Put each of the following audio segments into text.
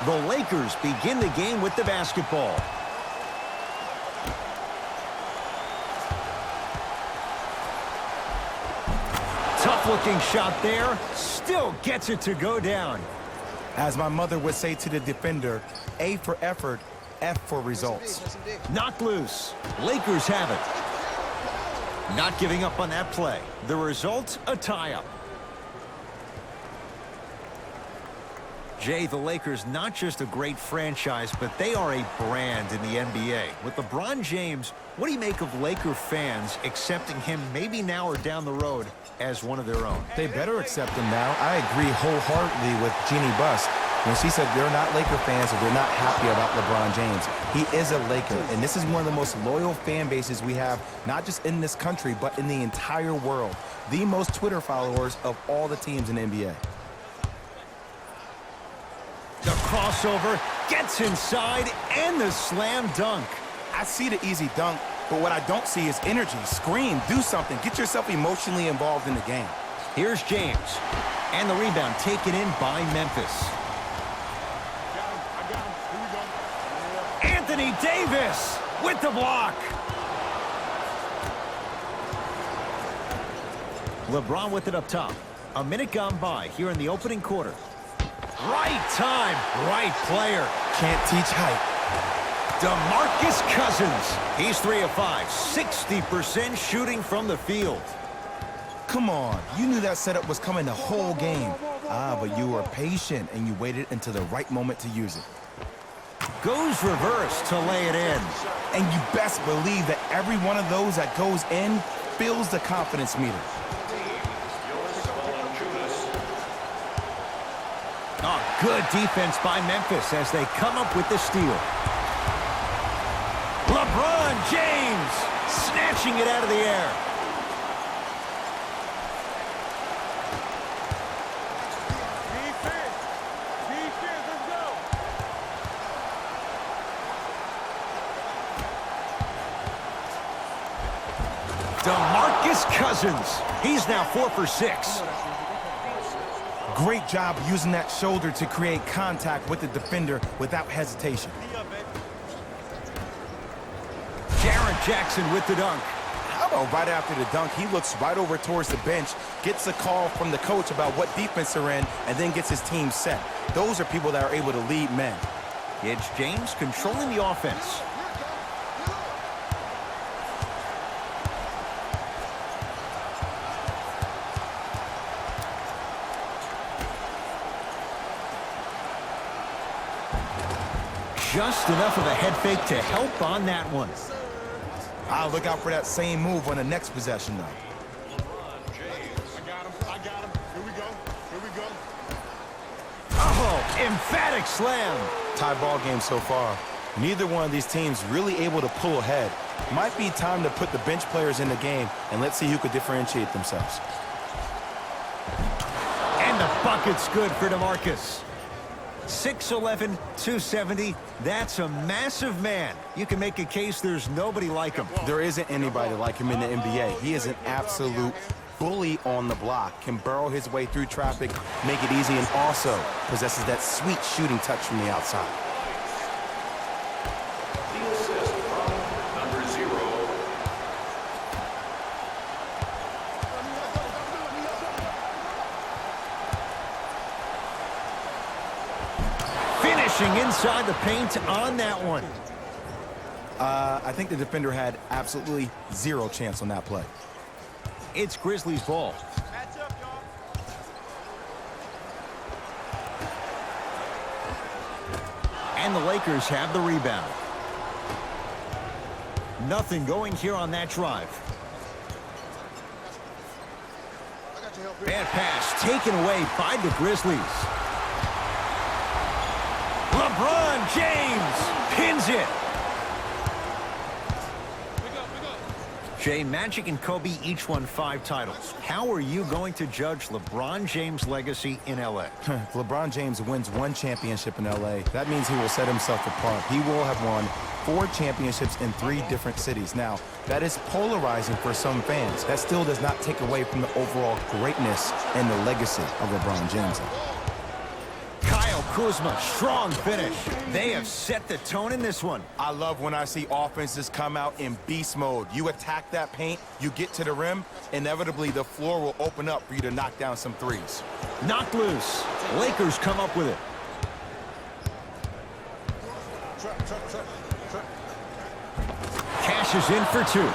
The Lakers begin the game with the basketball. Tough-looking shot there. Still gets it to go down. As my mother would say to the defender, A for effort, F for results. Knocked loose. Lakers have it. Not giving up on that play. The result, a tie-up. Jay, the Lakers, not just a great franchise, but they are a brand in the NBA. With LeBron James, what do you make of Laker fans accepting him maybe now or down the road as one of their own? They better accept him now. I agree wholeheartedly with Jeannie Buss when she said they're not Laker fans or they're not happy about LeBron James. He is a Laker, and this is one of the most loyal fan bases we have, not just in this country, but in the entire world. The most Twitter followers of all the teams in the NBA. The crossover gets inside, and the slam dunk. I see the easy dunk, but what I don't see is energy. Scream, do something. Get yourself emotionally involved in the game. Here's James, and the rebound taken in by Memphis. Anthony Davis with the block. LeBron with it up top. A minute gone by here in the opening quarter. Right time, right player. Can't teach height. DeMarcus Cousins. He's 3 of 5, 60% shooting from the field. Come on, you knew that setup was coming the whole game. But you were patient and you waited until the right moment to use it. Goes reverse to lay it in. And you best believe that every one of those that goes in fills the confidence meter. Oh, good defense by Memphis as they come up with the steal. LeBron James snatching it out of the air. DeMarcus Cousins. He's now 4 for 6. Great job using that shoulder to create contact with the defender without hesitation. Jaren Jackson with the dunk. How about right after the dunk, he looks right over towards the bench, gets a call from the coach about what defense they're in, and then gets his team set. Those are people that are able to lead men. It's James controlling the offense. Just enough of a head fake to help on that one. I'll look out for that same move on the next possession, though. I got him. Here we go. Oh, emphatic slam. Tie ball game so far. Neither one of these teams really able to pull ahead. Might be time to put the bench players in the game, and let's see who could differentiate themselves. And the bucket's good for DeMarcus. 6'11", 270. That's a massive man. You can make a case there's nobody like him. There isn't anybody like him in the NBA. He is an absolute bully on the block, can burrow his way through traffic, make it easy, and also possesses that sweet shooting touch from the outside. The assist from number 0. Finishing inside the paint on that one. I think the defender had absolutely zero chance on that play. It's Grizzlies ball. And the Lakers have the rebound. Nothing going here on that drive. Bad pass taken away by the Grizzlies. LeBron James pins it. Jay, Magic and Kobe each won 5 titles. How are you going to judge LeBron James' legacy in L.A.? If LeBron James wins 1 championship in L.A., that means he will set himself apart. He will have won 4 championships in 3 different cities. Now, that is polarizing for some fans. That still does not take away from the overall greatness and the legacy of LeBron James. Kyle Kuzma, strong finish. They have set the tone in this one. I love when I see offenses come out in beast mode. You attack that paint, you get to the rim, inevitably the floor will open up for you to knock down some threes. Knocked loose. Lakers come up with it. Cashes in for two.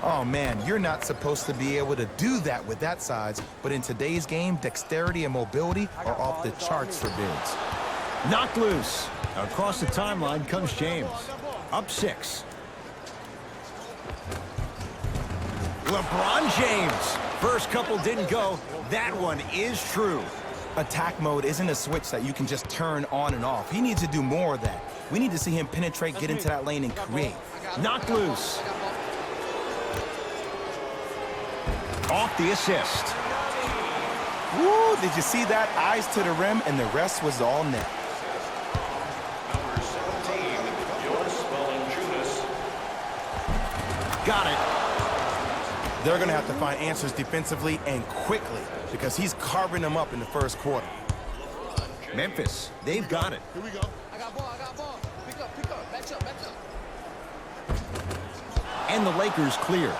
Oh man, you're not supposed to be able to do that with that size, but in today's game, dexterity and mobility are off the charts for bigs. Knocked loose. Across the timeline comes James. Up 6. LeBron James. First couple didn't go. That one is true. Attack mode isn't a switch that you can just turn on and off. He needs to do more of that. We need to see him penetrate, get into that lane, and create. Knocked loose. Off the assist. Woo, did you see that? Eyes to the rim, and the rest was all net. Number 17, Jonas Valanciunas. Got it. They're going to have to find answers defensively and quickly because he's carving them up in the first quarter. Memphis, they've got it. Here we go. I got ball. Pick up. Match up. And the Lakers clear.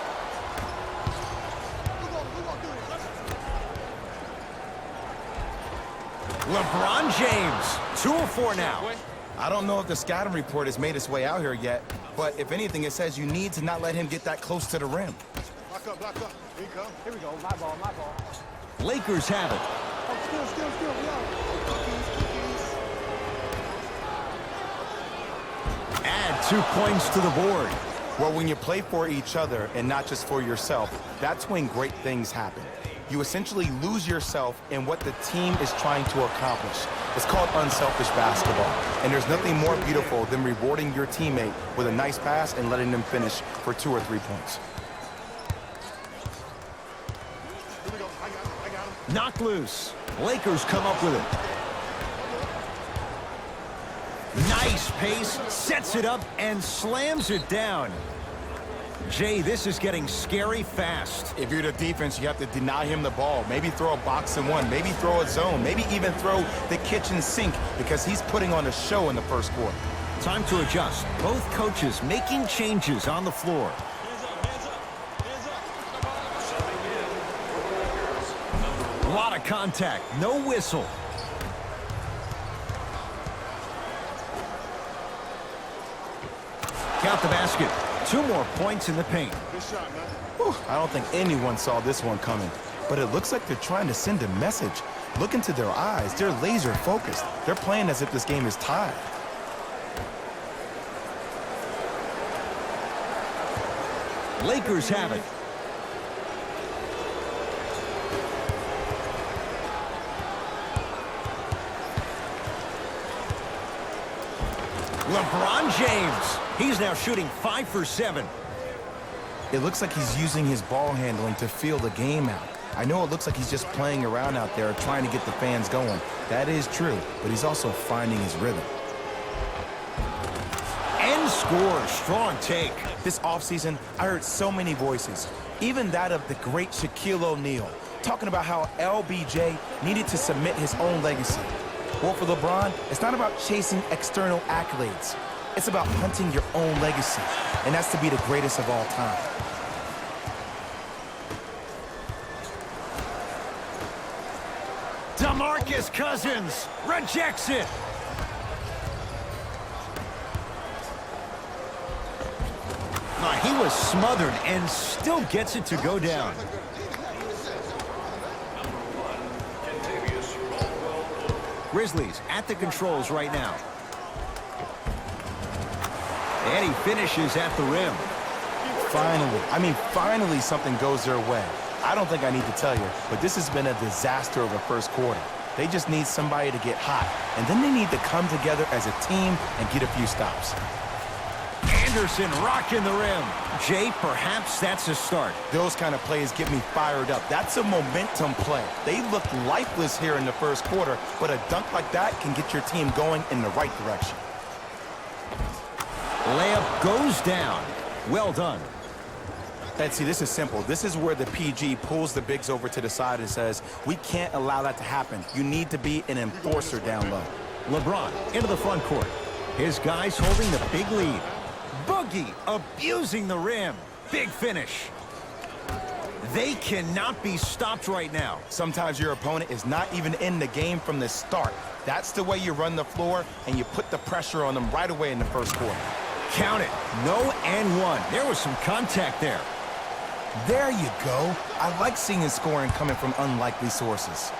LeBron James, 2 of 4 now. I don't know if the scouting report has made its way out here yet, but if anything, it says you need to not let him get that close to the rim. Block up. Here you go. Here we go. My ball. Lakers have it. Oh, still. Add 2 points to the board. Well, when you play for each other and not just for yourself, that's when great things happen. You essentially lose yourself in what the team is trying to accomplish. It's called unselfish basketball. And there's nothing more beautiful than rewarding your teammate with a nice pass and letting them finish for 2 or 3 points. Here we go. I got him. Knocked loose. Lakers come up with it. Nice pace, sets it up, and slams it down. Jay, this is getting scary fast. If you're the defense, you have to deny him the ball. Maybe throw a box and one. Maybe throw a zone. Maybe even throw the kitchen sink because he's putting on a show in the first quarter. Time to adjust. Both coaches making changes on the floor. A lot of contact, no whistle. Count the basket. 2 more points in the paint. Good shot, man. Whew, I don't think anyone saw this one coming, but it looks like they're trying to send a message. Look into their eyes. They're laser focused. They're playing as if this game is tied. Lakers have it. LeBron James. He's now shooting 5 for 7. It looks like he's using his ball handling to feel the game out. I know it looks like he's just playing around out there trying to get the fans going. That is true, but he's also finding his rhythm. And scores. Strong take. This offseason, I heard so many voices, even that of the great Shaquille O'Neal, talking about how LBJ needed to submit his own legacy. Well, for LeBron, it's not about chasing external accolades. It's about hunting your own legacy, and that's to be the greatest of all time. DeMarcus Cousins rejects it. He was smothered and still gets it to go down. Grizzlies at the controls right now. And he finishes at the rim. Finally something goes their way. I don't think I need to tell you, but this has been a disaster of a first quarter. They just need somebody to get hot, and then they need to come together as a team and get a few stops. Anderson rocking the rim. Jay, perhaps that's a start. Those kind of plays get me fired up. That's a momentum play. They looked lifeless here in the first quarter, but a dunk like that can get your team going in the right direction. Layup goes down. Well done. And see, this is simple. This is where the PG pulls the bigs over to the side and says, we can't allow that to happen. You need to be an enforcer down low. LeBron into the front court. His guys holding the big lead. Boogie abusing the rim. Big finish. They cannot be stopped right now. Sometimes your opponent is not even in the game from the start. That's the way you run the floor, and you put the pressure on them right away in the first quarter. Count it. No and one. There was some contact there. There you go. I like seeing scoring coming from unlikely sources.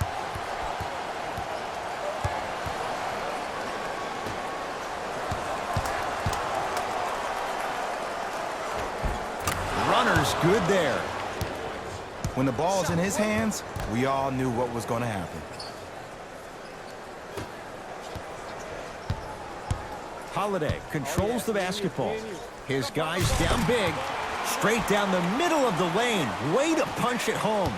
Runner's good there. When the ball's in his hands, we all knew what was going to happen. Holiday controls the basketball. His guys down big. Straight down the middle of the lane. Way to punch it home.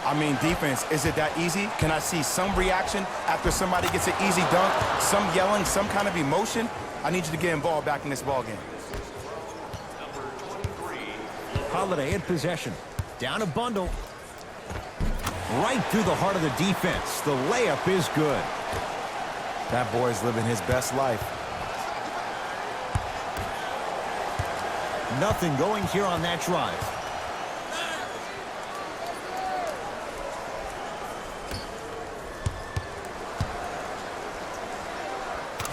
I mean, defense, is it that easy? Can I see some reaction after somebody gets an easy dunk? Some yelling, some kind of emotion? I need you to get involved back in this ball game. Holiday in possession. Down a bundle. Right through the heart of the defense. The layup is good. That boy's living his best life. Nothing going here on that drive.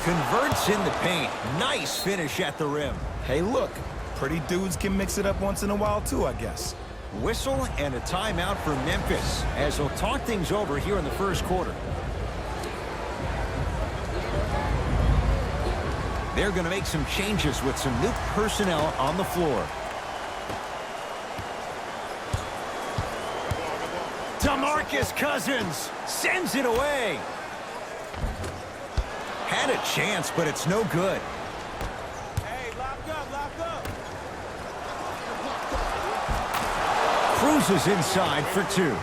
Converts in the paint. Nice finish at the rim. Hey, look, pretty dudes can mix it up once in a while too, I guess. Whistle and a timeout for Memphis as they'll talk things over here in the first quarter. They're going to make some changes with some new personnel on the floor. DeMarcus Cousins sends it away. Had a chance, but it's no good. Hey, lock up. Cruises inside for two.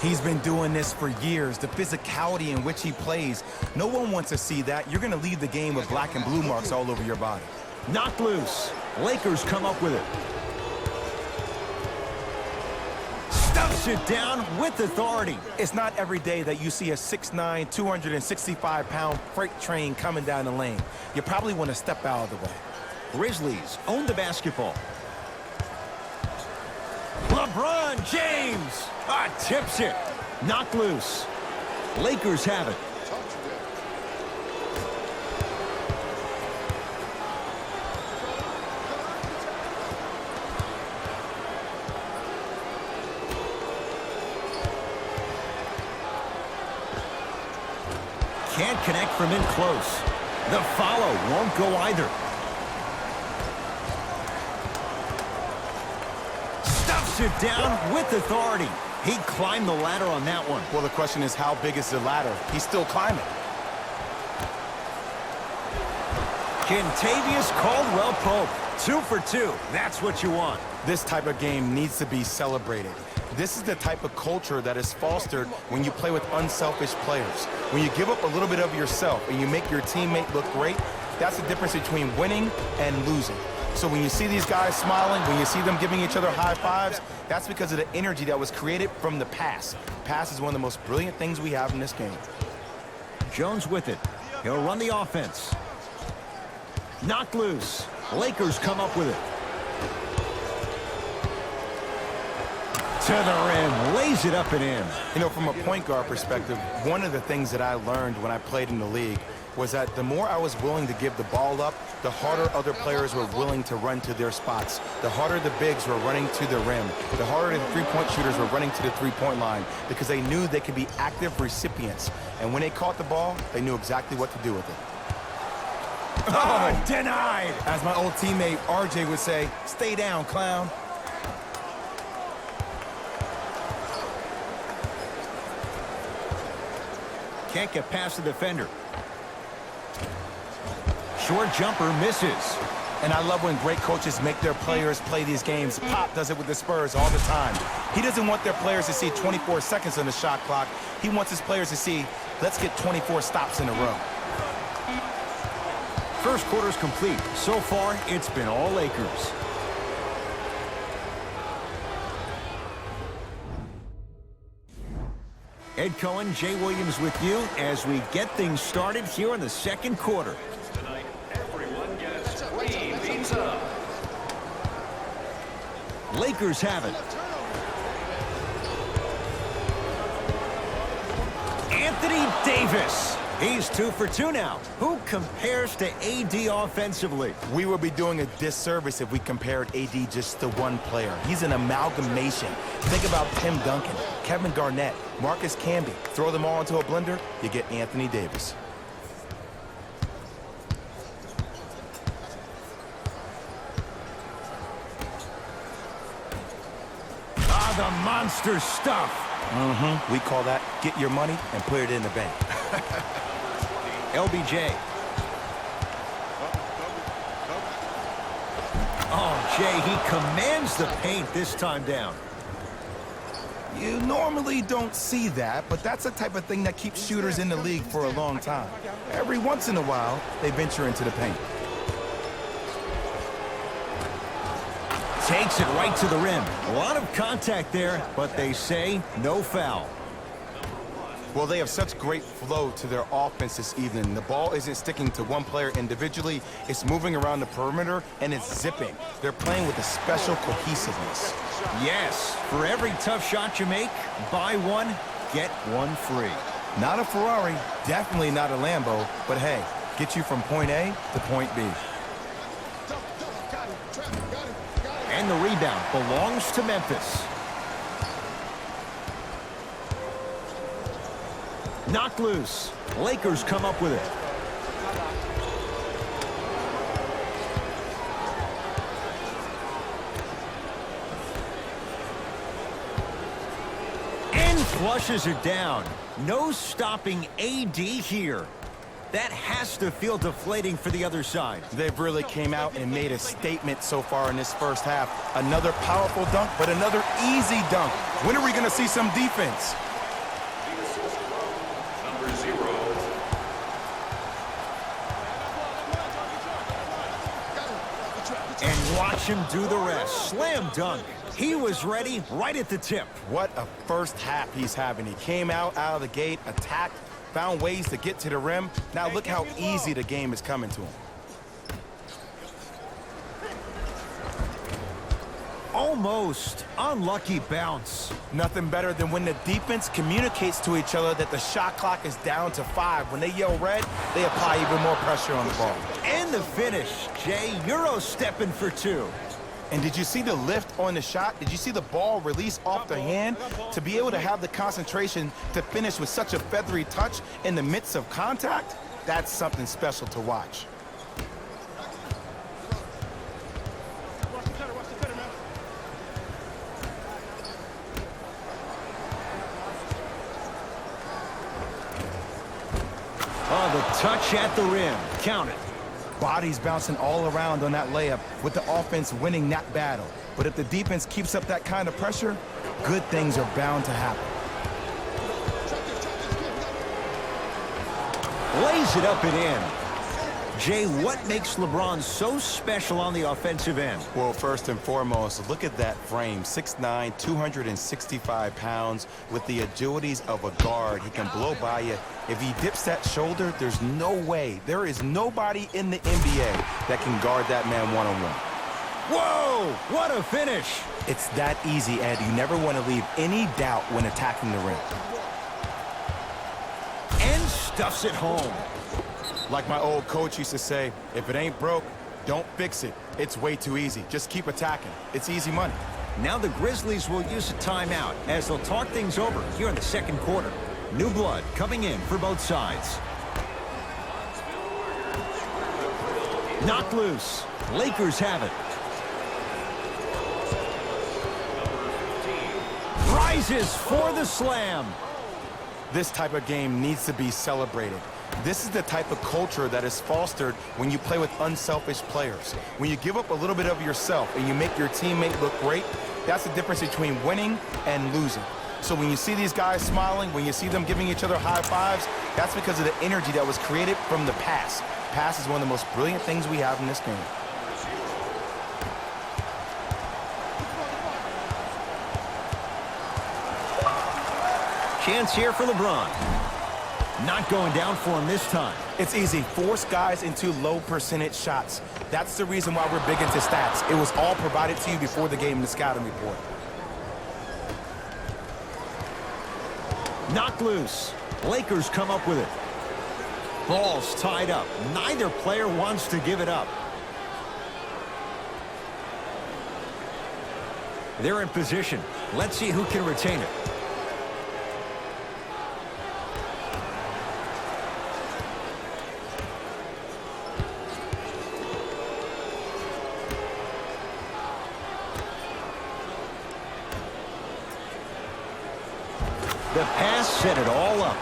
He's been doing this for years. The physicality in which he plays, no one wants to see that. You're going to leave the game with black and blue marks all over your body. Knocked loose. Lakers come up with it. Stuffs it down with authority. It's not every day that you see a 6'9", 265-pound freight train coming down the lane. You probably want to step out of the way. Grizzlies own the basketball. LeBron James tips it. Knocked loose. Lakers have it. Can't connect from in close. The follow won't go either. Stuffs it down with authority. He climbed the ladder on that one. Well, the question is, how big is the ladder? He's still climbing. Kentavious Caldwell-Pope. 2 for 2. That's what you want. This type of game needs to be celebrated. This is the type of culture that is fostered when you play with unselfish players. When you give up a little bit of yourself and you make your teammate look great, that's the difference between winning and losing. So when you see these guys smiling, when you see them giving each other high fives, that's because of the energy that was created from the pass. Pass is one of the most brilliant things we have in this game. Jones with it. He'll run the offense. Knocked loose. Lakers come up with it. To the rim. Lays it up and in. You know, from a point guard perspective, one of the things that I learned when I played in the league was that the more I was willing to give the ball up, the harder other players were willing to run to their spots. The harder the bigs were running to the rim. The harder the three-point shooters were running to the three-point line because they knew they could be active recipients. And when they caught the ball, they knew exactly what to do with it. Oh, denied. As my old teammate RJ would say, stay down, clown. Can't get past the defender. Short jumper misses. And I love when great coaches make their players play these games. Pop does it with the Spurs all the time. He doesn't want their players to see 24 seconds on the shot clock. He wants his players to see, let's get 24 stops in a row. First quarter's complete. So far, it's been all Lakers. Ed Cohen, Jay Williams with you as we get things started here in the second quarter. Tonight, everyone gets 3 pizza. Lakers have it. Anthony Davis. He's 2 for 2 now. Who compares to AD offensively? We would be doing a disservice if we compared AD just to one player. He's an amalgamation. Think about Tim Duncan, Kevin Garnett, Marcus Camby. Throw them all into a blender, you get Anthony Davis. Ah, the monster stuff. We call that get your money and put it in the bank. LBJ. Oh, Jay, he commands the paint this time down. You normally don't see that, but that's the type of thing that keeps shooters in the league for a long time. Every once in a while, they venture into the paint. Takes it right to the rim. A lot of contact there, but they say no foul. Well, they have such great flow to their offense this evening. The ball isn't sticking to one player individually. It's moving around the perimeter, and it's zipping. They're playing with a special cohesiveness. Yes, for every tough shot you make, buy one, get one free. Not a Ferrari, definitely not a Lambo, but hey, get you from point A to point B. And the rebound belongs to Memphis. Knocked loose. Lakers come up with it. And flushes it down. No stopping AD here. That has to feel deflating for the other side. They've really came out and made a statement so far in this first half. Another powerful dunk, but another easy dunk. When are we going to see some defense? Number 0. And watch him do the rest. Slam dunk. He was ready right at the tip. What a first half he's having. He came out of the gate, attacked, found ways to get to the rim. Now look how easy the game is coming to him. Almost unlucky bounce. Nothing better than when the defense communicates to each other that the shot clock is down to 5. When they yell red, they apply even more pressure on the ball. And the finish. Jay, Euro stepping for 2. And did you see the lift on the shot? Did you see the ball release off the hand? To be able to have the concentration to finish with such a feathery touch in the midst of contact, that's something special to watch. Oh, the touch at the rim. Count it. Bodies bouncing all around on that layup with the offense winning that battle. But if the defense keeps up that kind of pressure, good things are bound to happen. Lays it up and in. Jay, what makes LeBron so special on the offensive end? Well, first and foremost, look at that frame. 6'9", 265 pounds with the agilities of a guard. He can blow by you. If he dips that shoulder, there's no way. There is nobody in the NBA that can guard that man one-on-one. Whoa, what a finish. It's that easy, Ed. You never want to leave any doubt when attacking the rim. And stuffs it home. Like my old coach used to say, if it ain't broke, don't fix it. It's way too easy. Just keep attacking. It's easy money. Now the Grizzlies will use a timeout as they'll talk things over here in the second quarter. New blood coming in for both sides. Knocked loose. Lakers have it. Rises for the slam. This type of game needs to be celebrated. This is the type of culture that is fostered when you play with unselfish players. When you give up a little bit of yourself and you make your teammate look great, that's the difference between winning and losing. So when you see these guys smiling, when you see them giving each other high fives, that's because of the energy that was created from the pass. Pass is one of the most brilliant things we have in this game. chance here for LeBron. Not going down for him this time. It's easy. Force guys into low percentage shots. That's the reason why we're big into stats. It was all provided to you before the game in the scouting report. Knocked loose. Lakers come up with it. Ball's tied up. Neither player wants to give it up. They're in position. Let's see who can retain it. The pass set it all up.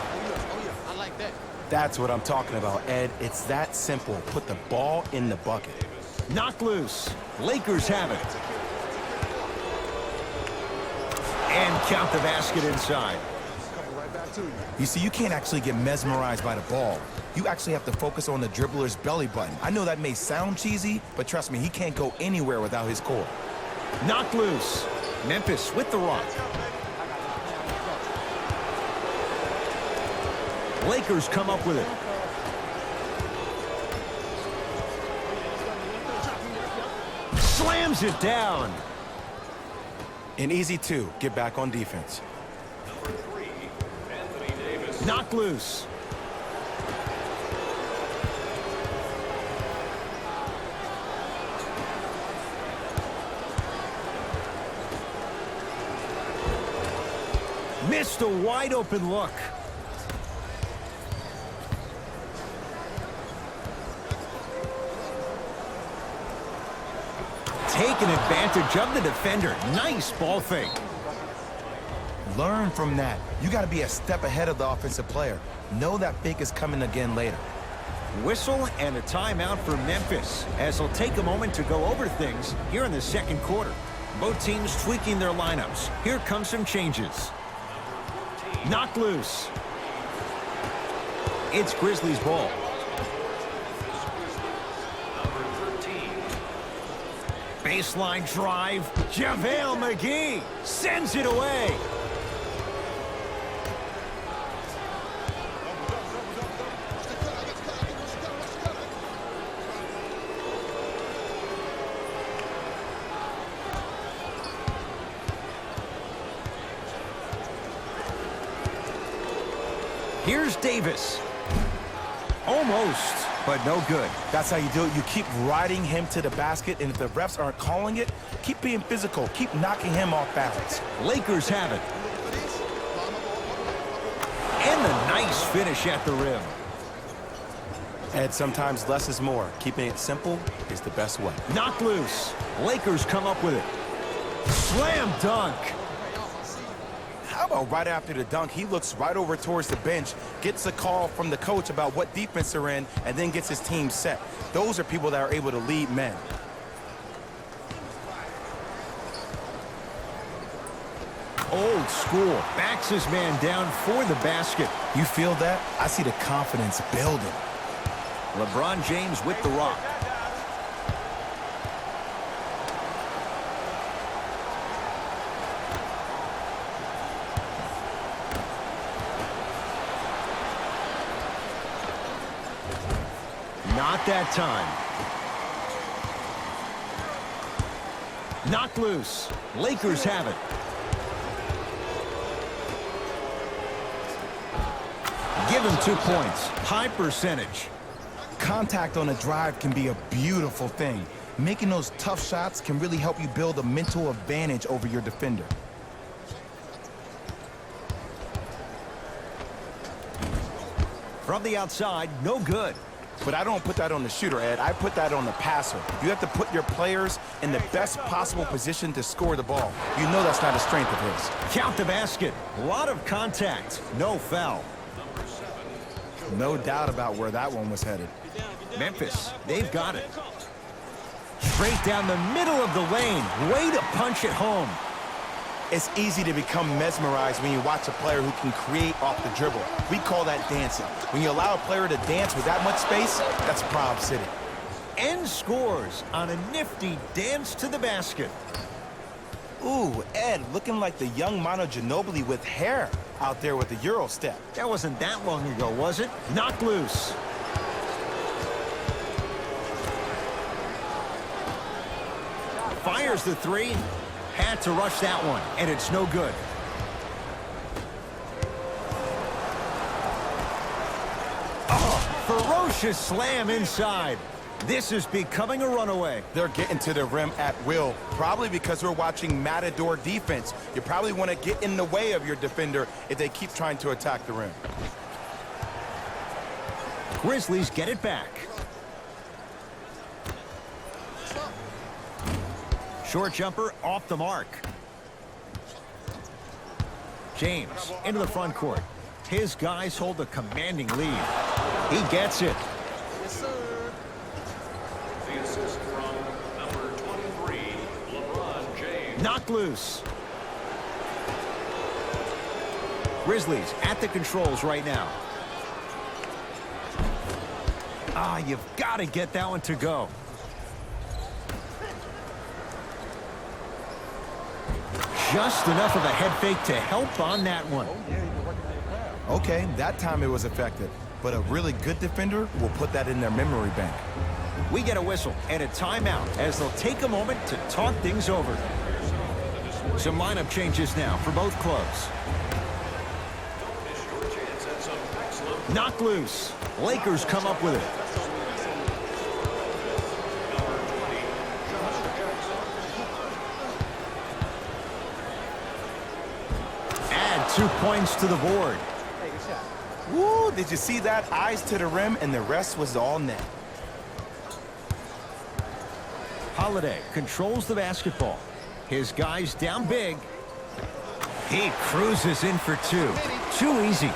I like that. That's what I'm talking about, Ed. It's that simple. Put the ball in the bucket. Knocked loose. Lakers have it. And count the basket inside. Coming right back to you. You see, you can't actually get mesmerized by the ball. You actually have to focus on the dribbler's belly button. I know that may sound cheesy, but trust me, he can't go anywhere without his core. Knocked loose. Memphis with the rock. Lakers come up with it. Slams it down. An easy two. Get back on defense. Number 3, Anthony Davis. Knocked loose. Missed a wide open look. Taking advantage of the defender. Nice ball fake. Learn from that. You got to be a step ahead of the offensive player. Know that fake is coming again later. Whistle and a timeout for Memphis as they'll take a moment to go over things here in the second quarter. Both teams tweaking their lineups. Here come some changes. Knocked loose. It's Grizzlies ball. Number 13. Baseline drive. JaVale McGee sends it away. Here's Davis. Almost, but no good. That's how you do it. You keep riding him to the basket, and if the refs aren't calling it, keep being physical. Keep knocking him off balance. Lakers have it. And the nice finish at the rim. Ed, sometimes less is more. Keeping it simple is the best way. Knocked loose. Lakers come up with it. Slam dunk. How about right after the dunk, he looks right over towards the bench, gets a call from the coach about what defense they're in, and then gets his team set. Those are people that are able to lead men. Old school. Backs his man down for the basket. You feel that? I see the confidence building. LeBron James with the rock. Not that time. Knocked loose. Lakers have it. Give him 2 points. High percentage. Contact on a drive can be a beautiful thing. Making those tough shots can really help you build a mental advantage over your defender. From the outside, no good. But I don't put that on the shooter, Ed. I put that on the passer. You have to put your players in the best possible position to score the ball. You know that's not a strength of his. Count the basket. A lot of contact. No foul. No doubt about where that one was headed. Memphis, they've got it. Straight down the middle of the lane. Way to punch it home. It's easy to become mesmerized when you watch a player who can create off the dribble. We call that dancing. When you allow a player to dance with that much space, that's Prob City. And scores on a nifty dance to the basket. Ooh, Ed, looking like the young Manu Ginobili with hair out there with the Euro step. That wasn't that long ago, was it? Knocked loose. Fires the three. Had to rush that one, and it's no good. Oh, ferocious slam inside. This is becoming a runaway. They're getting to the rim at will, probably because we're watching Matador defense. You probably want to get in the way of your defender if they keep trying to attack the rim. Grizzlies get it back. Short jumper off the mark. James into the front court. His guys hold a commanding lead. He gets it. Yes, sir. The assist from number 23, LeBron James. Knocked loose. Grizzlies at the controls right now. Ah, you've got to get that one to go. Just enough of a head fake to help on that one. Okay, that time it was effective, but a really good defender will put that in their memory bank. We get a whistle and a timeout as they'll take a moment to talk things over. Some lineup changes now for both clubs. Don't miss your chance at some excellent Knocked loose. Lakers come up with it. number 20, Josh Jackson. Add 2 points to the board. Woo, did you see that? Eyes to the rim, and the rest was all net. Holiday controls the basketball. His guys down big. He cruises in for two. Too easy.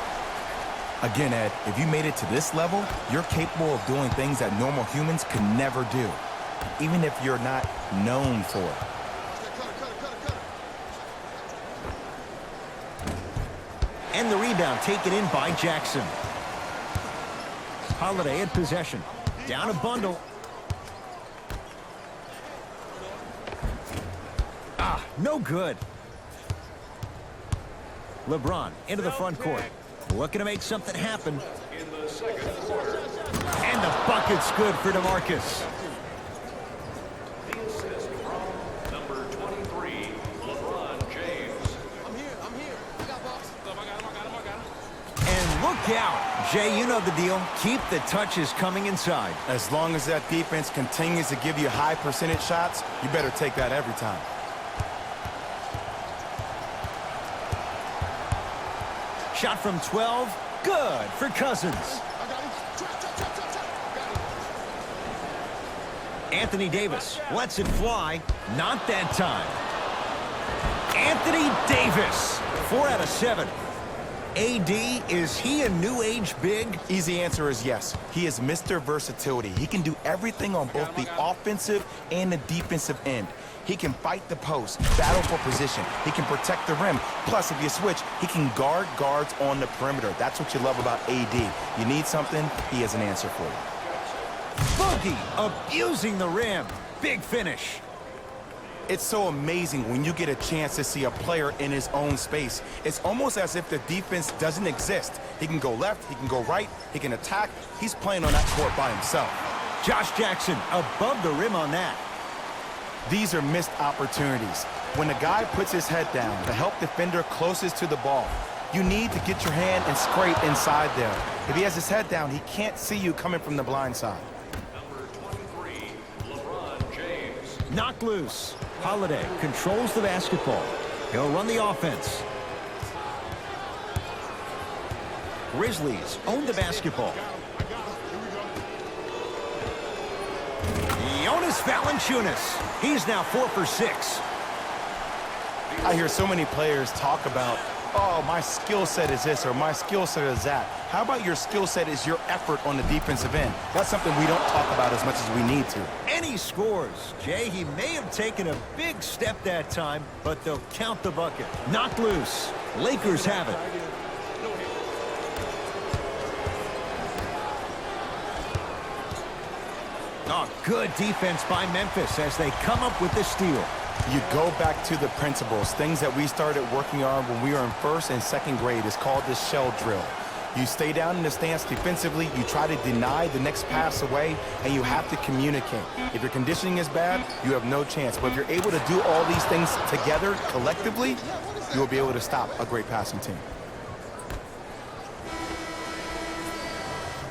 Again, Ed, if you made it to this level, you're capable of doing things that normal humans could never do, even if you're not known for it. And the rebound taken in by Jackson. Holiday in possession. Down a bundle. Ah, no good. LeBron into the front court. Looking to make something happen. In the second quarter, And the bucket's good for DeMarcus. the assist from number 23, LeBron James. I'm here. I got box. I got him. And look out. Jay, you know the deal. Keep the touches coming inside. As long as that defense continues to give you high percentage shots, you better take that every time. Shot from 12. Good for Cousins. I got him. Trap. Got him. Anthony Davis lets it fly. Not that time. Anthony Davis. 4 out of 7. AD, is he a new age big? Easy answer is yes. He is Mr. Versatility. He can do everything on both the offensive and the defensive end. He can fight the post, battle for position. He can protect the rim. Plus, if you switch, he can guard guards on the perimeter. That's what you love about AD. You need something, he has an answer for you. Boogie abusing the rim. Big finish. It's so amazing when you get a chance to see a player in his own space. It's almost as if the defense doesn't exist. He can go left, he can go right, he can attack. He's playing on that court by himself. Josh Jackson above the rim on that. These are missed opportunities. When a guy puts his head down, the help defender closest to the ball, you need to get your hand and scrape inside there. If he has his head down, he can't see you coming from the blind side. Number 23, LeBron James. Knocked loose. Holiday controls the basketball. He'll run the offense. Grizzlies own the basketball. Jonas Valanciunas. He's now 4 for 6. I hear so many players talk about, oh, my skill set is this or my skill set is that. How about your skill set is your effort on the defensive end? That's something we don't talk about as much as we need to. And he scores. Jay, he may have taken a big step that time, but they'll count the bucket. Knocked loose. Lakers have it. Oh, good defense by Memphis as they come up with the steal. You go back to the principles, things that we started working on when we were in first and second grade. It's called the shell drill. You stay down in the stance defensively, you try to deny the next pass away, and you have to communicate. If your conditioning is bad, you have no chance. But if you're able to do all these things together, collectively, you will be able to stop a great passing team.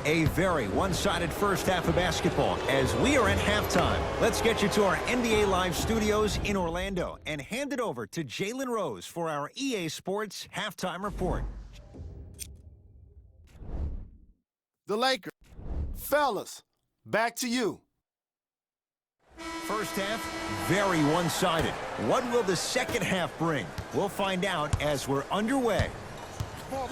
A very one-sided first half of basketball as we are at halftime. Let's get you to our NBA Live studios in Orlando and hand it over to Jalen Rose for our EA Sports halftime report. The Lakers. Fellas, back to you. First half, very one-sided. What will the second half bring? We'll find out as we're underway. Ball.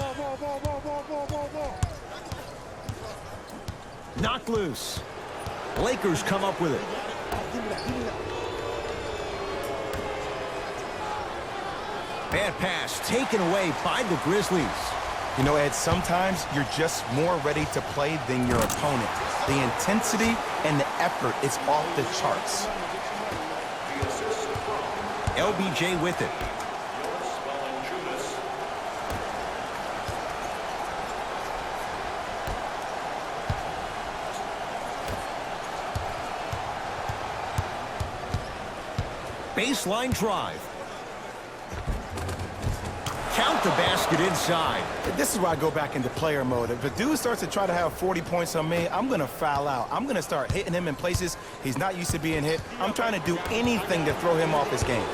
Knocked loose. Lakers come up with it. Bad pass taken away by the Grizzlies. You know, Ed, sometimes you're just more ready to play than your opponent. The intensity and the effort is off the charts. LBJ with it. Baseline drive. Count the basket inside. This is where I go back into player mode. If a dude starts to try to have 40 points on me, I'm going to foul out. I'm going to start hitting him in places he's not used to being hit. I'm trying to do anything to throw him off his game.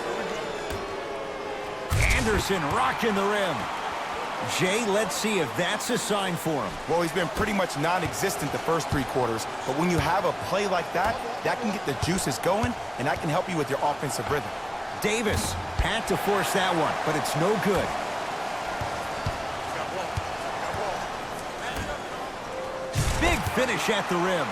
Anderson rocking the rim. Jay, let's see if that's a sign for him. Well, he's been pretty much non-existent the first 3 quarters, but when you have a play like that, that can get the juices going, and that can help you with your offensive rhythm. Davis had to force that one, but it's no good. Big finish at the rim.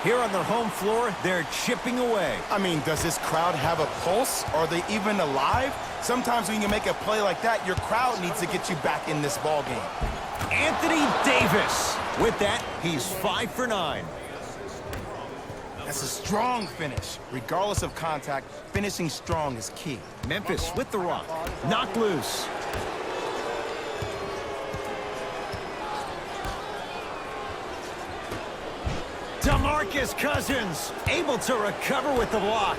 Here on their home floor, they're chipping away. I mean, does this crowd have a pulse? Are they even alive? Sometimes when you make a play like that, your crowd needs to get you back in this ball game. Anthony Davis. With that, he's 5 for 9. That's a strong finish. Regardless of contact, finishing strong is key. Memphis with the rock. Knocked loose. DeMarcus Cousins able to recover with the block.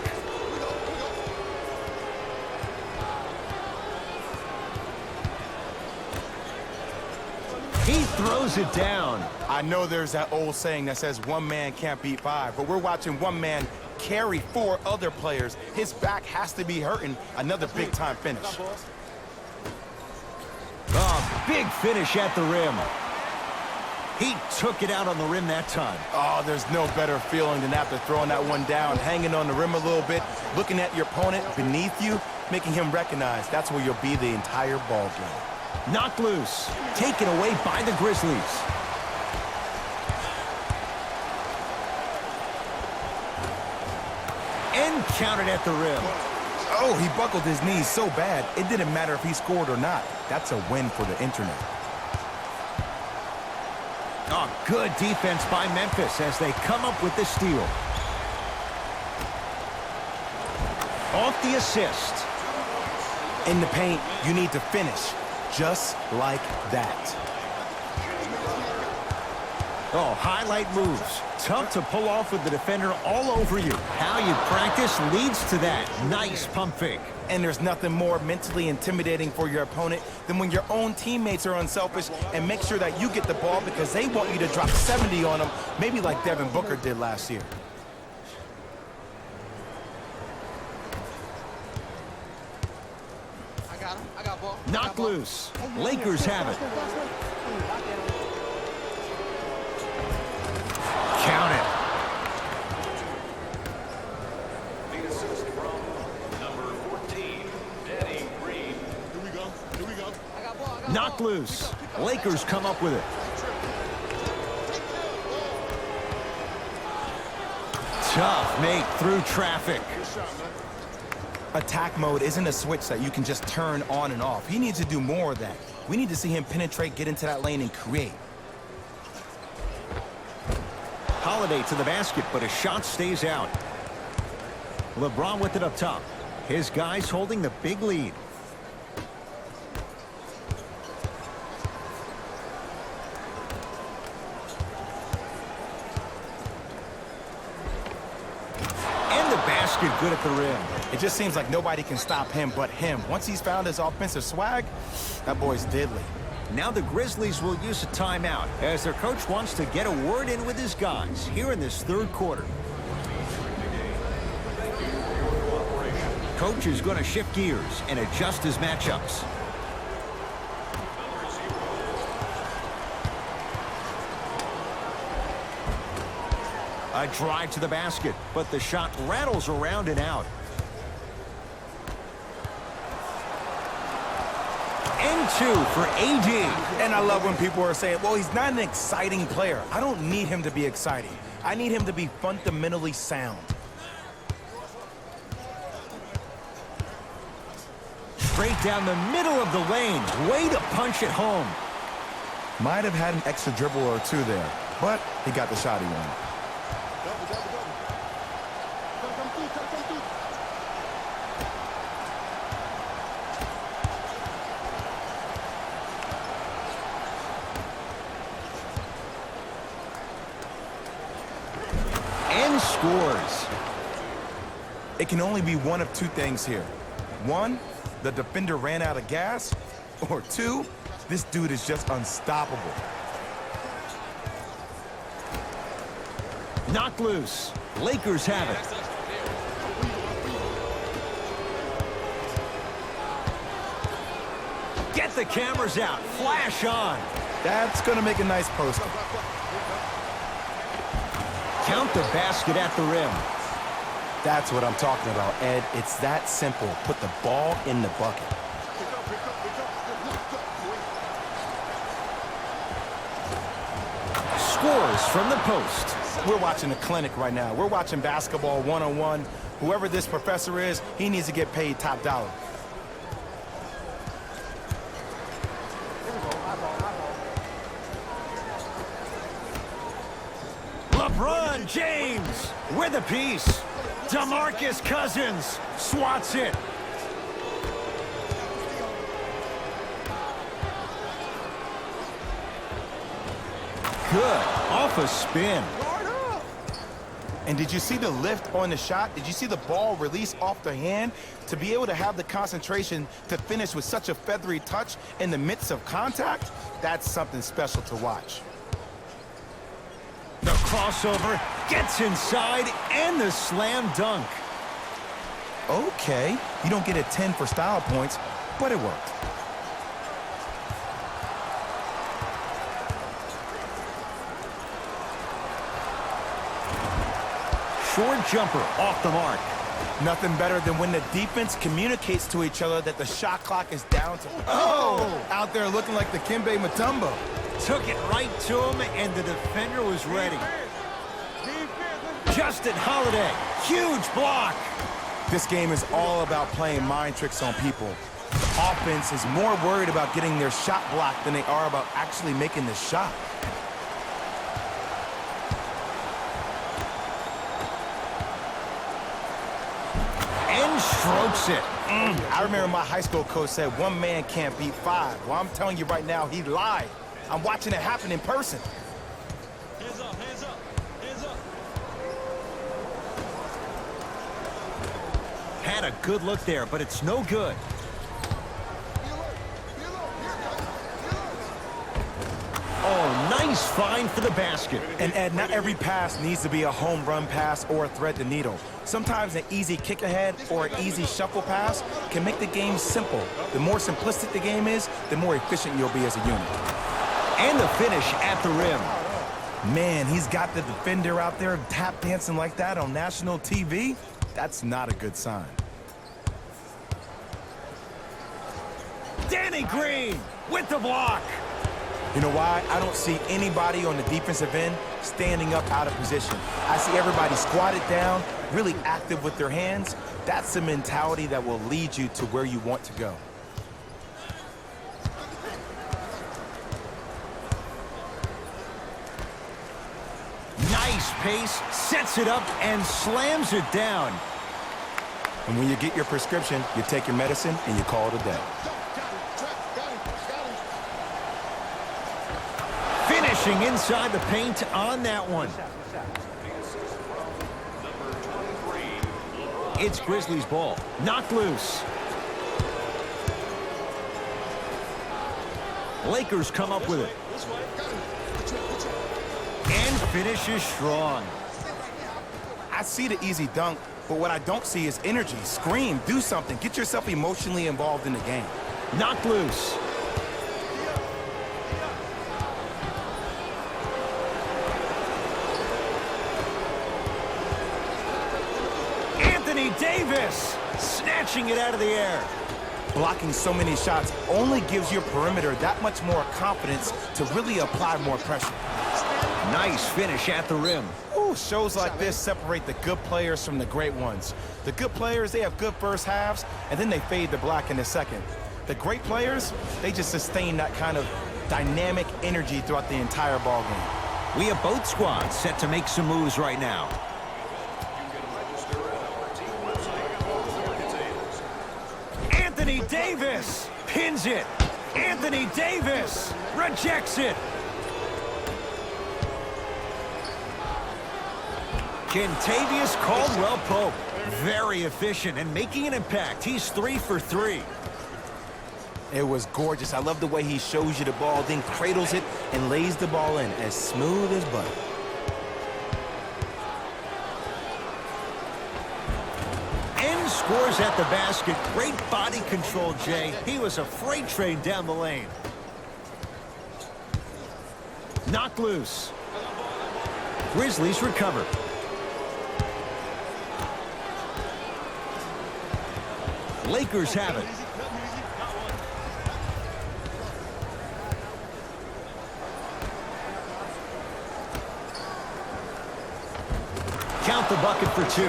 He throws it down. I know there's that old saying that says one man can't beat 5, but we're watching one man carry 4 other players. His back has to be hurting. Another big-time finish. Oh, big finish at the rim. He took it out on the rim that time. Oh, there's no better feeling than after throwing that one down, hanging on the rim a little bit, looking at your opponent beneath you, making him recognize that's where you'll be the entire ball game. Knocked loose. Taken away by the Grizzlies. And counted at the rim. Oh, he buckled his knees so bad, it didn't matter if he scored or not. That's a win for the internet. Oh, good defense by Memphis as they come up with the steal. Off the assist. In the paint, you need to finish just like that. Oh, highlight moves. Tough to pull off with the defender all over you. How you practice leads to that. Nice pump fake. And there's nothing more mentally intimidating for your opponent than when your own teammates are unselfish and make sure that you get the ball because they want you to drop 70 on them, maybe like Devin Booker did last year. I got him. I got ball. Knocked loose. Lakers have it. Count it. The assist from number 14, Danny Green. Here we go. I got ball. Knocked loose. Lakers come up with it. Tough make through traffic. Attack mode isn't a switch that you can just turn on and off. He needs to do more of that. We need to see him penetrate, get into that lane, and create. Holiday to the basket, but his shot stays out. LeBron with it up top. His guys holding the big lead. And the basket good at the rim. It just seems like nobody can stop him but him. Once he's found his offensive swag, that boy's deadly. Now the Grizzlies will use a timeout as their coach wants to get a word in with his guys here in this third quarter. Coach is going to shift gears and adjust his matchups. A drive to the basket, but the shot rattles around and out. And 2 for AD. And I love when people are saying, well, he's not an exciting player. I don't need him to be exciting. I need him to be fundamentally sound. Straight down the middle of the lane. Way to punch it home. Might have had an extra dribble or two there, but he got the shot he wanted. And scores. It can only be one of two things here. One, the defender ran out of gas, or two, this dude is just unstoppable. Knocked loose. Lakers have it. Get the cameras out. Flash on. That's gonna make a nice post. Count the basket at the rim. That's what I'm talking about, Ed. It's that simple. Put the ball in the bucket. Scores from the post. We're watching a clinic right now. We're watching basketball one-on-one. Whoever this professor is, he needs to get paid top dollar. LeBron James with a piece. DeMarcus Cousins swats it. Good. Off a spin. And did you see the lift on the shot? Did you see the ball release off the hand? To be able to have the concentration to finish with such a feathery touch in the midst of contact, that's something special to watch. The crossover gets inside and the slam dunk. Okay, you don't get a 10 for style points, but it worked. Short jumper off the mark. Nothing better than when the defense communicates to each other that the shot clock is down to... Oh! Out there looking like the Kimbe Mutombo. Took it right to him, and the defender was ready. Justin Holiday, huge block. This game is all about playing mind tricks on people. The offense is more worried about getting their shot blocked than they are about actually making the shot. And strokes it. I remember my high school coach said one man can't beat five. Well, I'm telling you right now, he lied. I'm watching it happen in person. Hands up, hands up, hands up. Had a good look there, but it's no good. Oh, nice find for the basket. And Ed, not every pass needs to be a home run pass or a thread the needle. Sometimes an easy kick ahead or an easy shuffle pass can make the game simple. The more simplistic the game is, the more efficient you'll be as a unit. And the finish at the rim. Man, he's got the defender out there tap dancing like that on national TV. That's not a good sign. Danny Green with the block. You know why? I don't see anybody on the defensive end standing up out of position. I see everybody squatted down, really active with their hands. That's the mentality that will lead you to where you want to go. Nice pace, sets it up and slams it down. And when you get your prescription, you take your medicine and you call it a day. Finishing inside the paint on that one. It's Grizzlies ball. Knocked loose. Lakers come up with it. And finishes strong. I see the easy dunk, but what I don't see is energy. Scream, do something. Get yourself emotionally involved in the game. Knocked loose. Anthony Davis snatching it out of the air. Blocking so many shots only gives your perimeter that much more confidence to really apply more pressure. Nice finish at the rim. Ooh, shows like this separate the good players from the great ones. The good players, they have good first halves, and then they fade to black in the second. The great players, they just sustain that kind of dynamic energy throughout the entire ball game. We have both squads set to make some moves right now. Anthony Davis pins it. Anthony Davis rejects it. Kentavious Caldwell-Pope, very efficient and making an impact. He's 3 for 3. It was gorgeous. I love the way he shows you the ball, then cradles it and lays the ball in as smooth as butter. And scores at the basket. Great body control, Jay. He was a freight train down the lane. Knocked loose. Grizzlies recover. Lakers have it. Count the bucket for 2.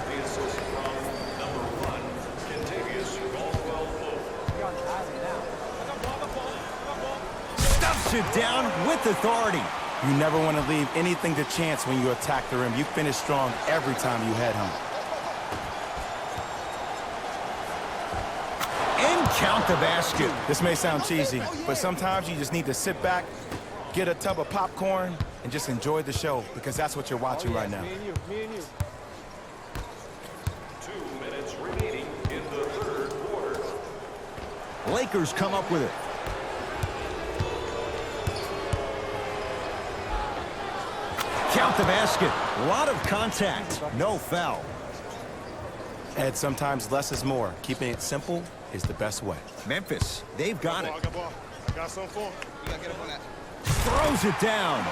The assist from number 1, Kentavious Caldwell-Pope. Stuffs it down with authority. You never want to leave anything to chance when you attack the rim. You finish strong every time you head home. And count the basket. This may sound cheesy, but sometimes you just need to sit back, get a tub of popcorn, and just enjoy the show, because that's what you're watching right now. 2 minutes remaining in the third quarter. Lakers come up with it. Count the basket. A lot of contact. No foul. Ed, sometimes less is more. Keeping it simple is the best way. Memphis, they've got it. I got something for him. We gotta get up on that. Throws it down.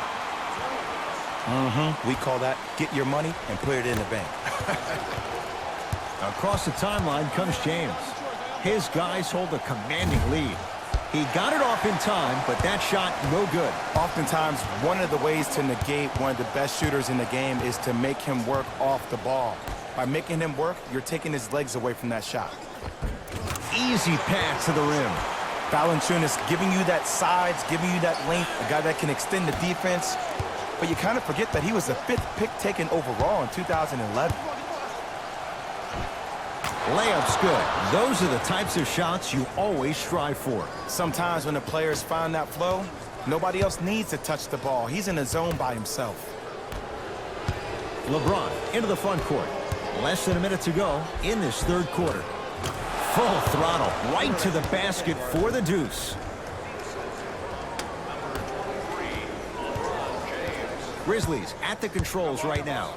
We call that get your money and put it in the bank. Across the timeline comes James. His guys hold a commanding lead. He got it off in time, but that shot no good. Oftentimes, one of the ways to negate one of the best shooters in the game is to make him work off the ball. By making him work, you're taking his legs away from that shot. Easy pass to the rim. Valanciunas giving you that size, giving you that length, a guy that can extend the defense. But you kind of forget that he was the 5th pick taken overall in 2011. Layup's good. Those are the types of shots you always strive for. Sometimes when the players find that flow, nobody else needs to touch the ball. He's in the zone by himself. LeBron into the front court. Less than a minute to go in this third quarter. Full throttle right to the basket for the deuce. Grizzlies at the controls right now.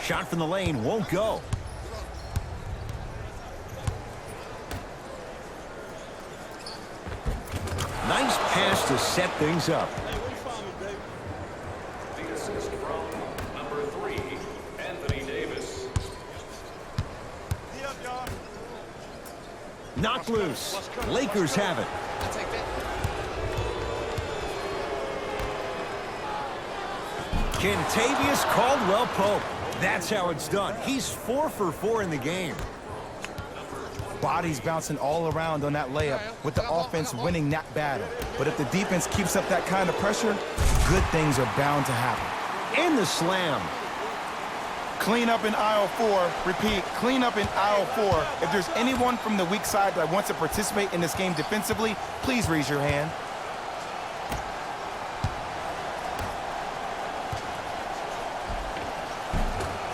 Shot from the lane won't go. Nice pass to set things up. The assist from number 3, Anthony Davis. Knocked loose. Lakers have it. I'll take that. Kentavious Caldwell-Pope. That's how it's done. He's 4 for 4 in the game. Bodies bouncing all around on that layup with the offense winning that battle. But if the defense keeps up that kind of pressure, good things are bound to happen. And the slam. Clean up in aisle 4. Repeat, clean up in aisle 4. If there's anyone from the weak side that wants to participate in this game defensively, please raise your hand.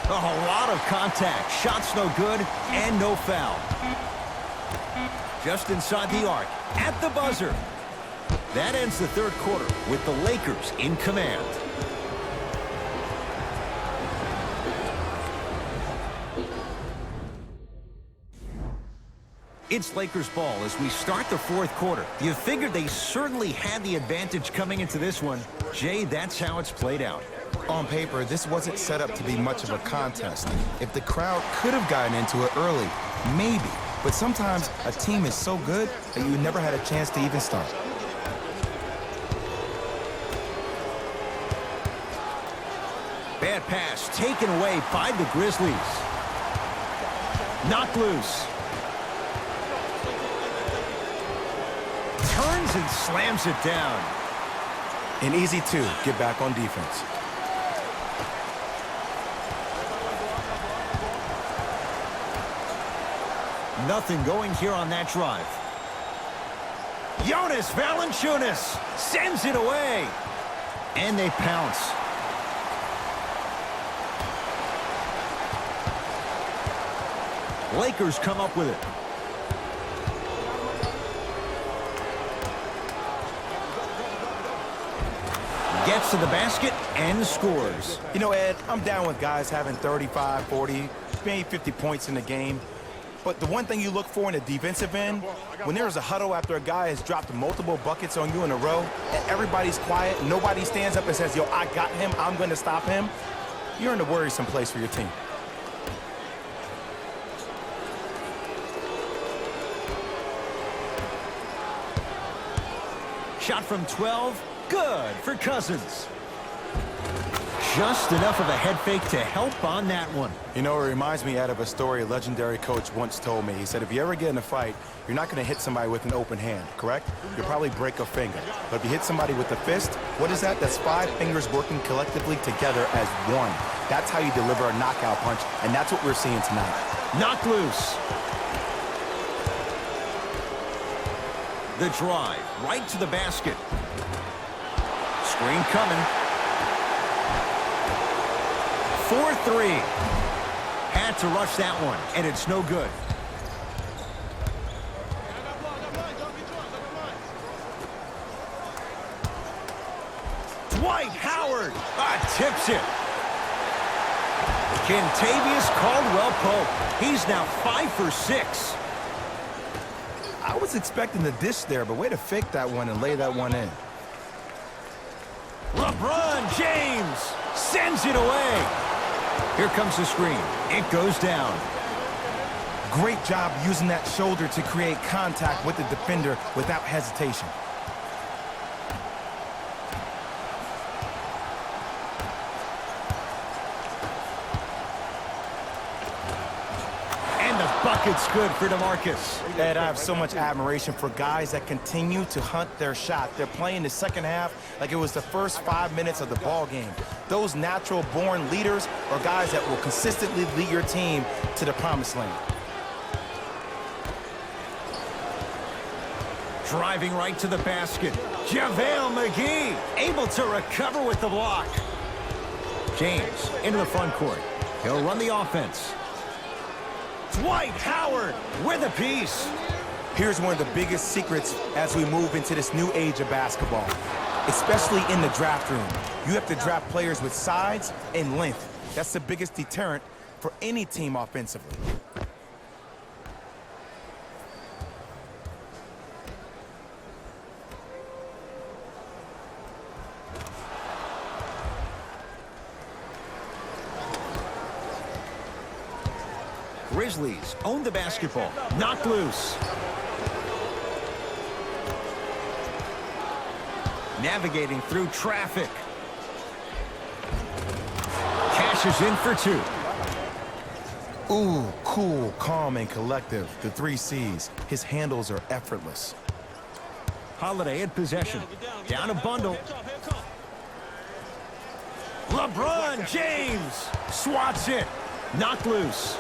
A lot of contact. Shots no good and no foul. Just inside the arc. At the buzzer. That ends the third quarter with the Lakers in command. It's Lakers ball as we start the fourth quarter. You figured they certainly had the advantage coming into this one. Jay, that's how it's played out. On paper, this wasn't set up to be much of a contest. If the crowd could have gotten into it early, maybe. But sometimes a team is so good that you never had a chance to even start. Bad pass taken away by the Grizzlies. Knocked loose. Turns and slams it down. An easy 2. Get back on defense. Nothing going here on that drive. Jonas Valanciunas sends it away. And they pounce. Lakers come up with it. Gets to the basket and scores. You know, Ed, I'm down with guys having 35, 40, maybe 50 points in the game. But the one thing you look for in the defensive end, when there's a huddle after a guy has dropped multiple buckets on you in a row, and everybody's quiet, nobody stands up and says, yo, I got him, I'm going to stop him, you're in a worrisome place for your team. Shot from 12. Good for Cousins. Just enough of a head fake to help on that one. You know, it reminds me, Ed, of a story a legendary coach once told me. He said, if you ever get in a fight, you're not going to hit somebody with an open hand, correct? You'll probably break a finger. But if you hit somebody with a fist, what is that? That's 5 fingers working collectively together as one. That's how you deliver a knockout punch, and that's what we're seeing tonight. Knocked loose. The drive, right to the basket. Screen coming. 4-3. Had to rush that one, and it's no good. Dwight Howard tips it. Kentavious Caldwell-Pope. He's now 5 for 6. I was expecting the dish there, but way to fake that one and lay that one in. LeBron James sends it away. Here comes the screen. It goes down. Great job using that shoulder to create contact with the defender without hesitation. And the bucket's good for DeMarcus. Ed, I have so much admiration for guys that continue to hunt their shot. They're playing the second half like it was the first 5 minutes of the ball game. Those natural-born leaders are guys that will consistently lead your team to the promised land. Driving right to the basket. JaVale McGee able to recover with the block. James into the front court. He'll run the offense. Dwight Howard with a piece. Here's one of the biggest secrets as we move into this new age of basketball, especially in the draft room. You have to draft players with size and length. That's the biggest deterrent for any team offensively. Grizzlies own the basketball. Knocked loose. Navigating through traffic. Cashes in for 2. Ooh, cool, calm, and collective. The 3 C's. His handles are effortless. Holiday in possession. Down a bundle. LeBron James swats it. Knocked loose.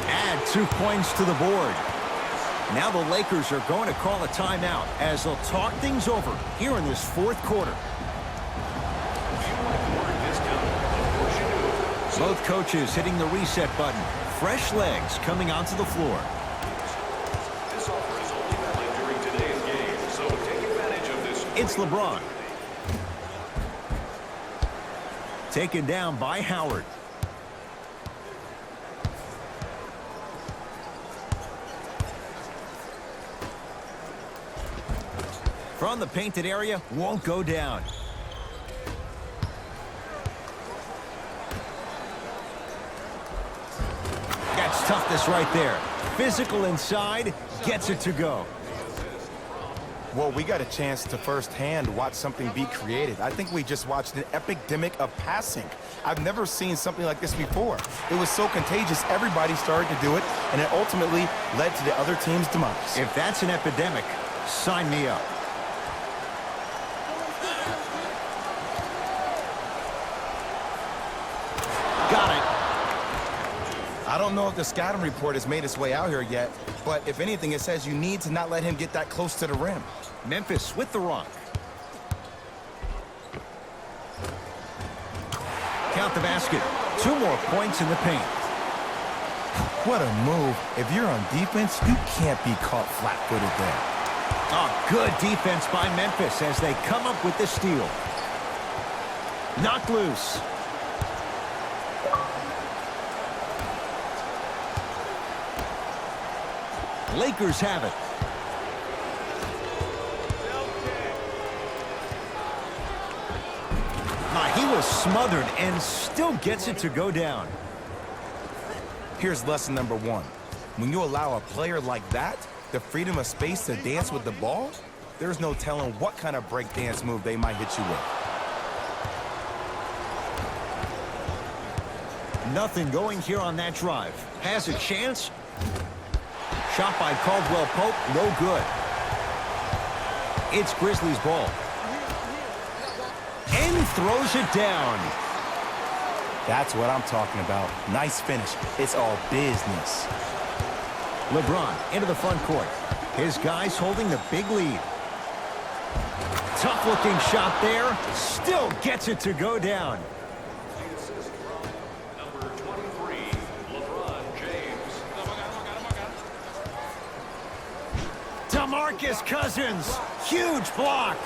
Add 2 points to the board. Now the Lakers are going to call a timeout as they'll talk things over here in this fourth quarter. Both coaches hitting the reset button. Fresh legs coming onto the floor. This offer is only valid during today's game, so take advantage of this. It's LeBron. Taken down by Howard. From the painted area, won't go down. That's toughness right there. Physical inside, gets it to go. Well, we got a chance to firsthand watch something be created. I think we just watched an epidemic of passing. I've never seen something like this before. It was so contagious, everybody started to do it, and it ultimately led to the other team's demise. If that's an epidemic, sign me up. Got it. I don't know if the scouting report has made its way out here yet, but if anything, it says you need to not let him get that close to the rim. Memphis with the rock. Count the basket. 2 more points in the paint. What a move. If you're on defense, you can't be caught flat-footed there. Oh, good defense by Memphis as they come up with the steal. Knocked loose. Lakers have it. He was smothered and still gets it to go down. Here's lesson number 1. When you allow a player like that the freedom of space to dance with the ball, there's no telling what kind of breakdance move they might hit you with. Nothing going here on that drive. Has a chance. Shot by Caldwell Pope, no good. It's Grizzlies ball. And throws it down. That's what I'm talking about. Nice finish. It's all business. LeBron into the front court. His guys holding the big lead. Tough-looking shot there. Still gets it to go down. Number 23, LeBron James. DeMarcus Cousins. Huge block.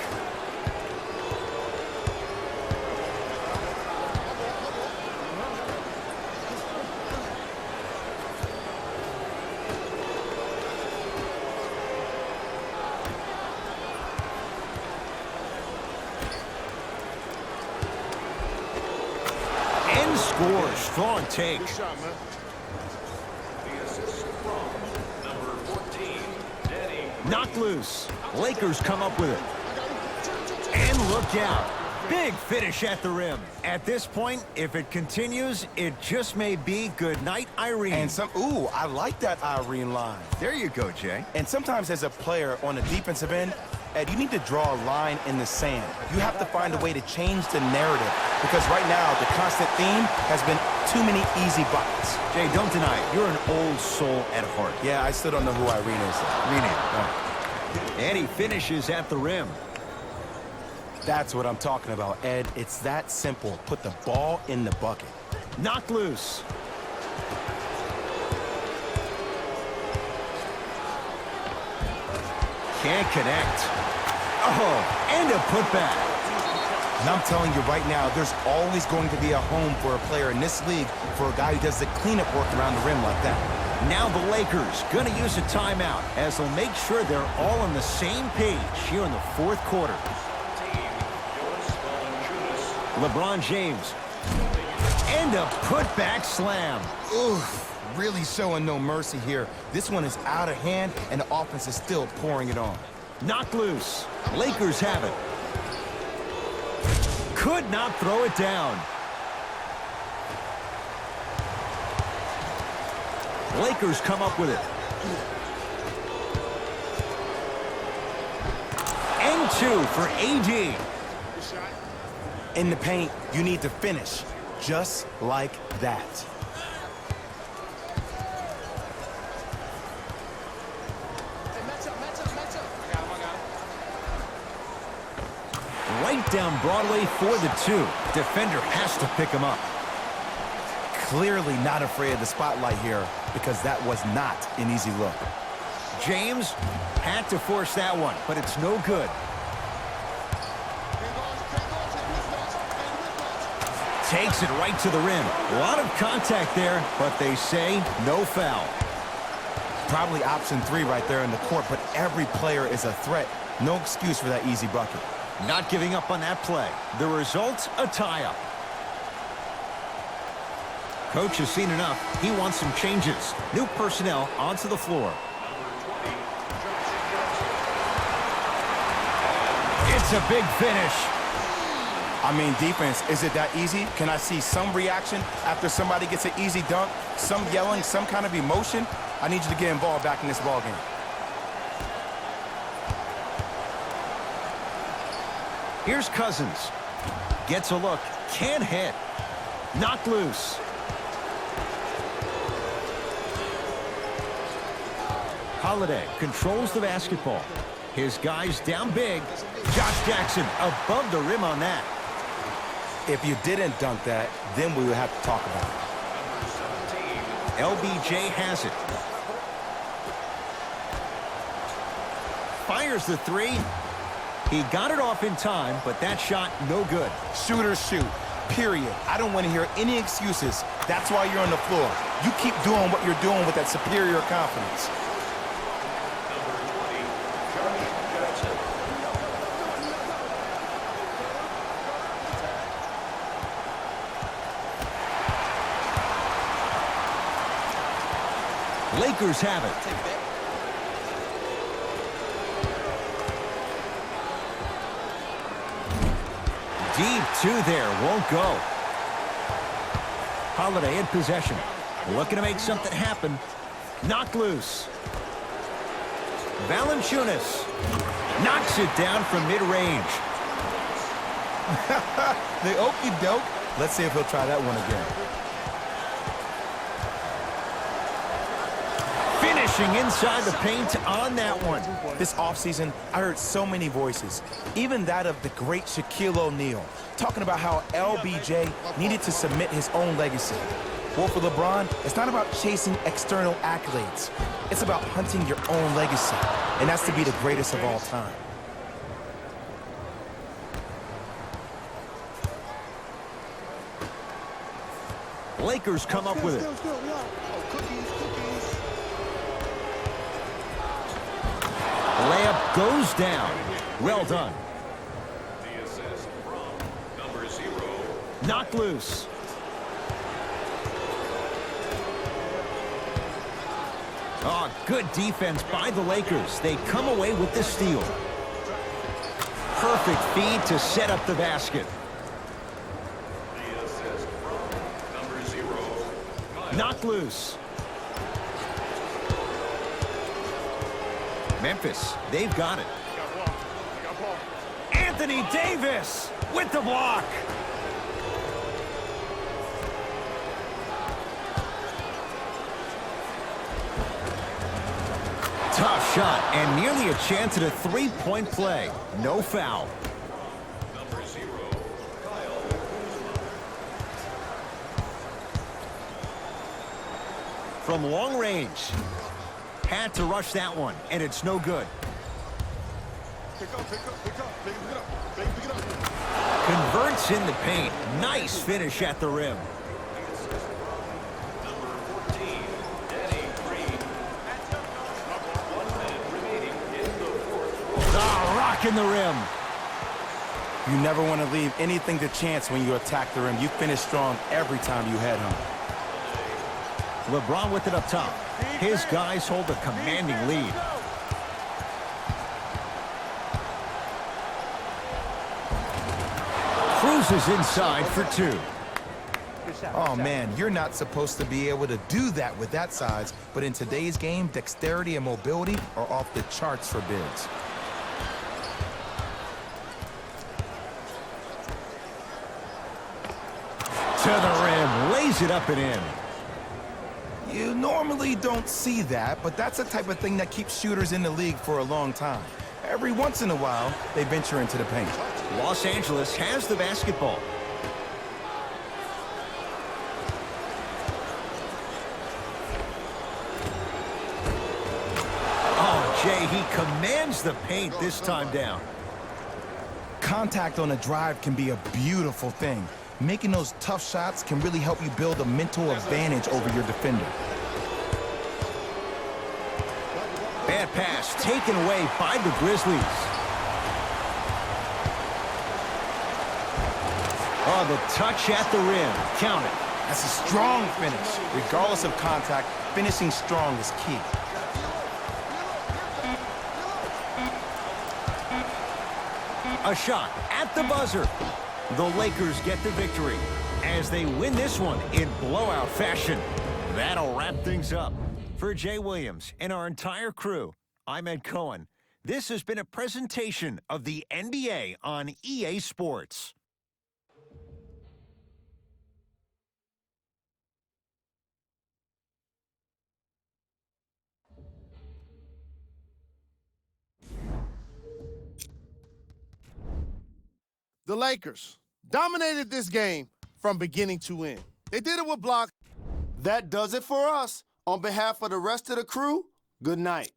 Score. Strong take. Good shot, man. The assist from number 14, Danny. Knocked loose. Lakers come up with it. And look out. Big finish at the rim. At this point, if it continues, it just may be good night, Irene. And ooh, I like that Irene line. There you go, Jay. And sometimes as a player on the defensive end, Ed, you need to draw a line in the sand. You have to find a way to change the narrative because right now the constant theme has been too many easy buckets. Jay, don't deny it. You're an old soul at heart. Yeah, I still don't know who Irene is. And he finishes at the rim. That's what I'm talking about, Ed. It's that simple. Put the ball in the bucket. Knocked loose. Can't connect. Oh, and a putback. And I'm telling you right now, there's always going to be a home for a player in this league for a guy who does the cleanup work around the rim like that. Now the Lakers going to use a timeout as they'll make sure they're all on the same page here in the fourth quarter. LeBron James. And a putback slam. Oof. Really showing no mercy here. This one is out of hand, and the offense is still pouring it on. Knocked loose. Lakers have it. Could not throw it down. Lakers come up with it. And 2 for AD. In the paint, you need to finish just like that. Right down Broadway for the 2. Defender has to pick him up. Clearly not afraid of the spotlight here because that was not an easy look. James had to force that one, but it's no good. Takes it right to the rim. A lot of contact there, but they say no foul. Probably option 3 right there in the court, but every player is a threat. No excuse for that easy bucket. Not giving up on that play. The result, a tie-up. Coach has seen enough. He wants some changes. New personnel onto the floor. It's a big finish. I mean, defense, is it that easy? Can I see some reaction after somebody gets an easy dunk? Some yelling, some kind of emotion? I need you to get involved back in this ballgame. Here's Cousins. Gets a look. Can't hit. Knocked loose. Holiday controls the basketball. His guys down big. Josh Jackson above the rim on that. If you didn't dunk that, then we would have to talk about it. LBJ has it. Fires the 3. He got it off in time, but that shot no good. Shooters shoot, period. I don't want to hear any excuses. That's why you're on the floor. You keep doing what you're doing with that superior confidence. Lakers have it. Deep 2 there, won't go. Holiday in possession. Looking to make something happen. Knocked loose. Valanciunas knocks it down from mid-range. The okey doke. Let's see if he'll try that one again. Finishing inside the paint on that one. This offseason, I heard so many voices, even that of the great Shaquille O'Neal, talking about how LBJ needed to submit his own legacy. Well, for LeBron, it's not about chasing external accolades. It's about hunting your own legacy, and that's to be the greatest of all time. Lakers come up with it. Layup goes down. Well done. The assist from number 0. Knocked loose. Oh, good defense by the Lakers. They come away with the steal. Perfect feed to set up the basket. The assist from number 0. Knocked loose. Memphis, they've got it. Anthony Davis with the block. Tough shot and nearly a chance at a three-point play. No foul. Number 0. From long range. Had to rush that one, and it's no good. Converts in the paint. Nice finish at the rim. Number 14, Danny Green. 1 minute remaining in the fourth. Ah, rocking the rim. You never want to leave anything to chance when you attack the rim. You finish strong every time you head home. LeBron with it up top. His guys hold a commanding lead. Cruises inside for 2. Oh, man, you're not supposed to be able to do that with that size, but in today's game, dexterity and mobility are off the charts for bigs. To the rim, lays it up and in. You normally don't see that, but that's the type of thing that keeps shooters in the league for a long time. Every once in a while, they venture into the paint. Los Angeles has the basketball. Oh, Jay, he commands the paint this time down. Contact on a drive can be a beautiful thing. Making those tough shots can really help you build a mental advantage over your defender. Bad pass taken away by the Grizzlies. Oh, the touch at the rim. Count it. That's a strong finish. Regardless of contact, finishing strong is key. A shot at the buzzer. The Lakers get the victory as they win this one in blowout fashion. That'll wrap things up. For Jay Williams and our entire crew, I'm Ed Cohen. This has been a presentation of the NBA on EA Sports. The Lakers dominated this game from beginning to end. They did it with blocks. That does it for us. On behalf of the rest of the crew, good night.